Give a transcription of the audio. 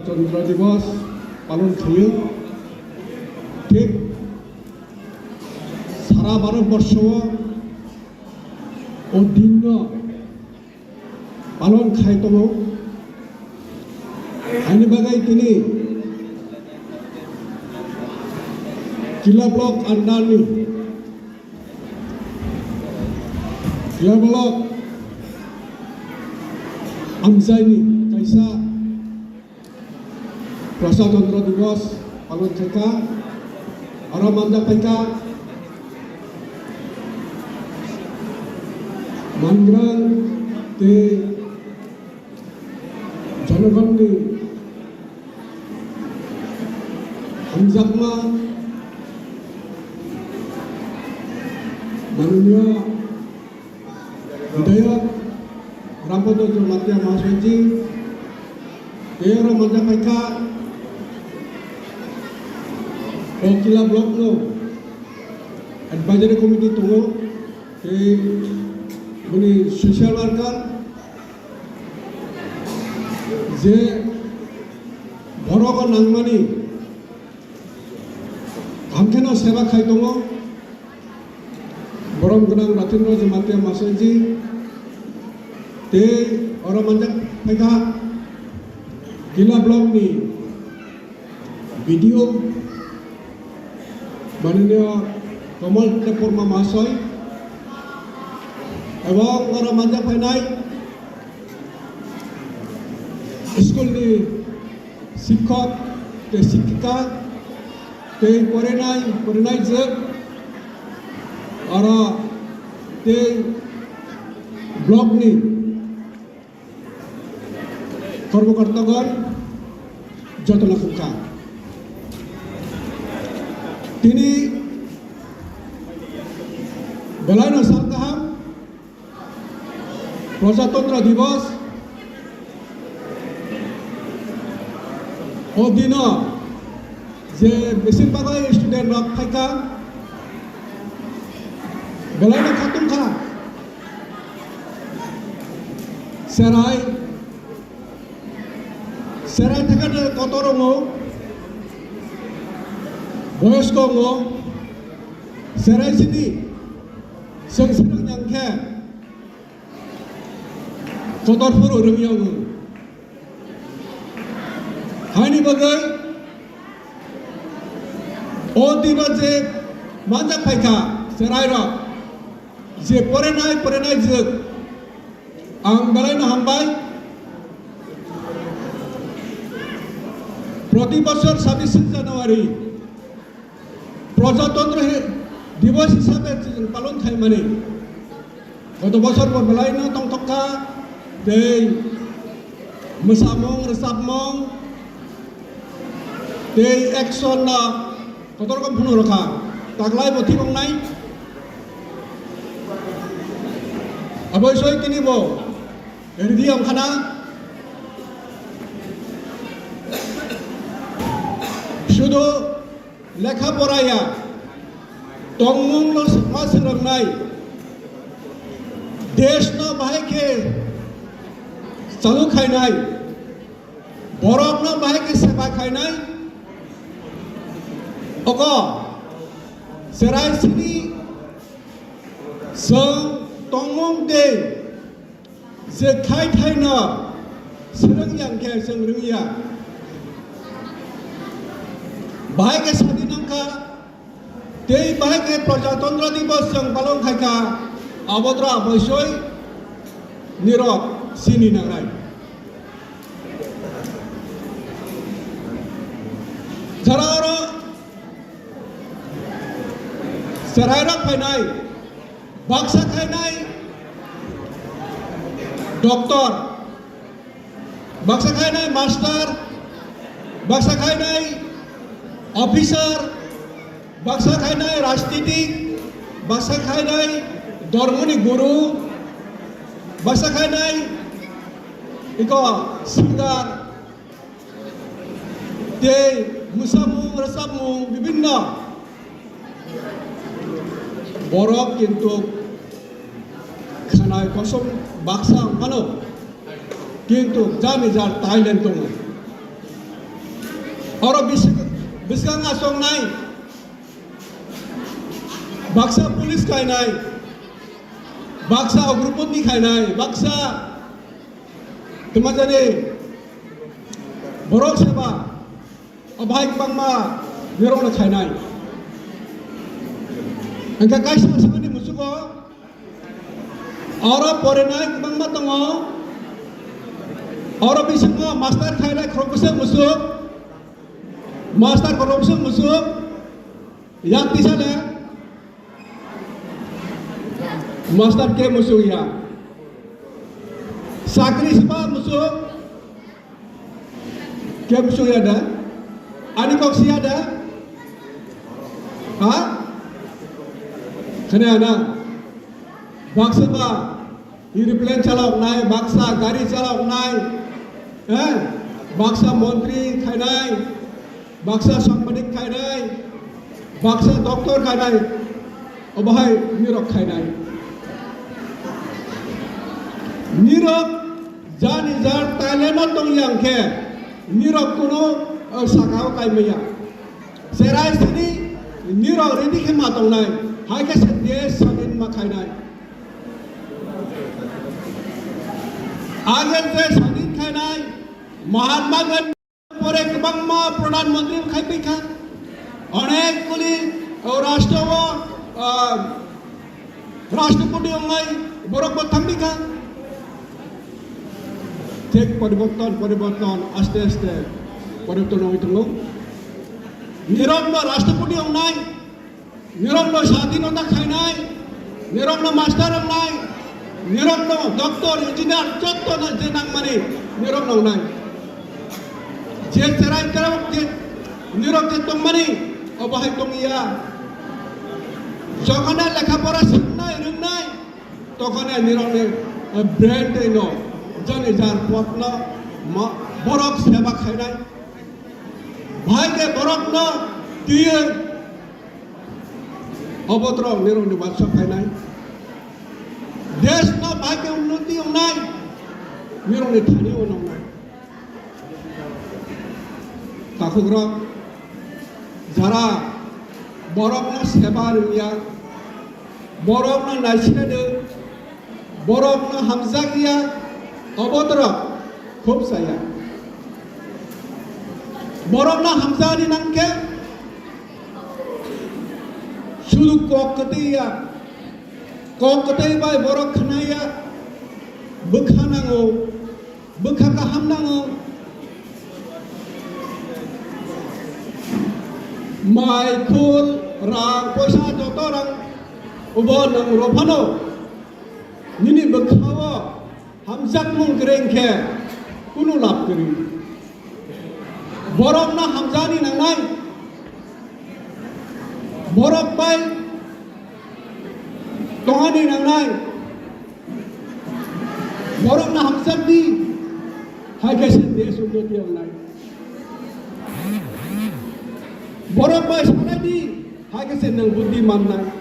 চন্দ্র দিবস পালন খাইও ঠিক সারা ভারতবর্ষ ও দিন পালন খাই দङ आंनि बागै दिनै जिल्ला ब्लक आन्दारनि जिल्ला ब्लक आमजाइनि कायसा प्रजातन्त्र दिवस पालन खायखा आरो मानजा फायखा मानग्रां ते जनगणनि हामजागमा माननीय विधायक रामपद जमातिया महाशय जी मानजा फायखा जिला ब्लक नो एडवाइजरी कमिटी दङ मनी सोशल वर्कर जे बर'खौ नांनानै हामखेना सेवा खाय दङ बरम गोनां राजेन्द्र जमातिया महाशय जी ते और मानजा फायखा जिला ब्लक नि वीडियो माननीय कमल देवबर्मा महाशय एवं और मानजा फायनाय स्कूल नि शिक्षक ते शिक्षिका ते फरायनाय जों और ते ब्लक नि कर्मकर्तागण जतन खुखा তিনি বেলায়নো সাল গাহাम प्रजातंत्र दिवस ओ दिन जे बेसिनबाग स्टूडेंट रक फायखा बेलायनो खातुमखा सेराय थाखाय कत दङ बयस्क दङ सेराय सिनि जों सोलोंनांखे जतरफोर रोङियाव हानि बागै ओ दिन जे मानजा फायखा सेराय जे फरायनाय जों आं बेलायनो हामबाय प्रति बছর 26 জানুয়ারি प्रजातंत्र दिवस हिसाबै पालन खाय माने गत बছর बेलायनो तंथका दै मोसामं रोजाबमं दै एक्सन कत रकम फुनो रखा तागलाय बथि बंनाय अबयसय किनिब एरदि अंखाना शुधु लेखा फराया तंमुं मा सोलोंनाय देश न बाहायके चालू खायनाय बरफ न बाहायके सेवा खायनाय अक सेराय सिनि जों तंमुं दे जे खाय थायनो सोलोंयांखे जों रोङिया बाहायके स्वाधीनंखा ते बाहायके प्रजातंत्र दिवस जों पालन खायखा आबद्रा अबयसय नीरब सिनि नांनाय जरा और सेरायरक फायनाय बाक्सा खायनाय डॉक्टर बाक्सा खायनाय मास्टर बाक्सा खायनाय ऑफिसर बाक्सा खायनाय राजनीतिक बाक्सा खायनाय धर्मनि गुरु बाक्सा खायनाय इको सिंगार ते मोसामुं रोजाबमुं विभिन्न बरफ किन्तु खानाय कसम बाक्सा मानो किन्तु जानि जार थाईलैंड दङ Oro biskang asong nai Baksa pulis kainai Baksa agruput ni kainai Baksa Temajane Borok seba Abhaik bangma Nirong na kainai Angka kaisa masakani musuko Oro porenai bangma tongo Oro bisingo master kainai krokuse musuk Master korupsi musuk yang tisane master ke musuk ya sakri siapa musuk ke musuk ya ada ani koksi ada ha kena ada baksa ba aeroplane chalok nai baksa gari chalok nai baksa menteri khainai Baksa sambadik kainai Baksa doktor kainai Obahai nirok kainai Nirok Jani jar talena tong yang ke Nirok kuno sakao kai meya Serai sini Nirok ready ke matong nai Hai ke sedye samin ma kainai Agen se samin kainai Mahatma Gandhi পরে বাংমা প্রধানমন্ত্রী খাইপিখা অনেকগুলি রাষ্ট্রপতি অঙ্গাই বরক থামিখা ঠিক পরিবর্তন আস্তে আস্তে পরিবর্তন হইতো নিরম্ন রাষ্ট্রপতি অঙ্গাই নিরম্ন স্বাধীনতা খাইনাই নিরম্ন মাস্টার অঙ্গাই নিরম্ন ডক্টর ইঞ্জিনিয়ার যত না যে নাংমানি নিরম্ন অঙ্গাই যে serai kerap je nirok je tong mani obahai tong iya jokana lekha pora sanai rungnai tokone nirok ne brand no jani jar potno borok seba khainai bhai ke borok no tiye obotro nirok ne batsa khainai desh no bhai ke unnoti onai nirok ne thani onai Kakugrok Jara Borok na seba ruya Borok na naisine Borok na hamzagiya Obodrok Khub saya Borok na hamzani nangke Shudu kokati bai borok khanaya Bukhanango Bukhaka hamnango Mai khul rang poisa joto rang ubo nang ropano nini bekhawa hamjak mung krengkhe kunu lap kri borok na hamjani nang nai borok bai tohani nang nai borok na hamjak di hai kaise desh unnoti ang nai borok bai sanai di hai kaise nang buddhi man nai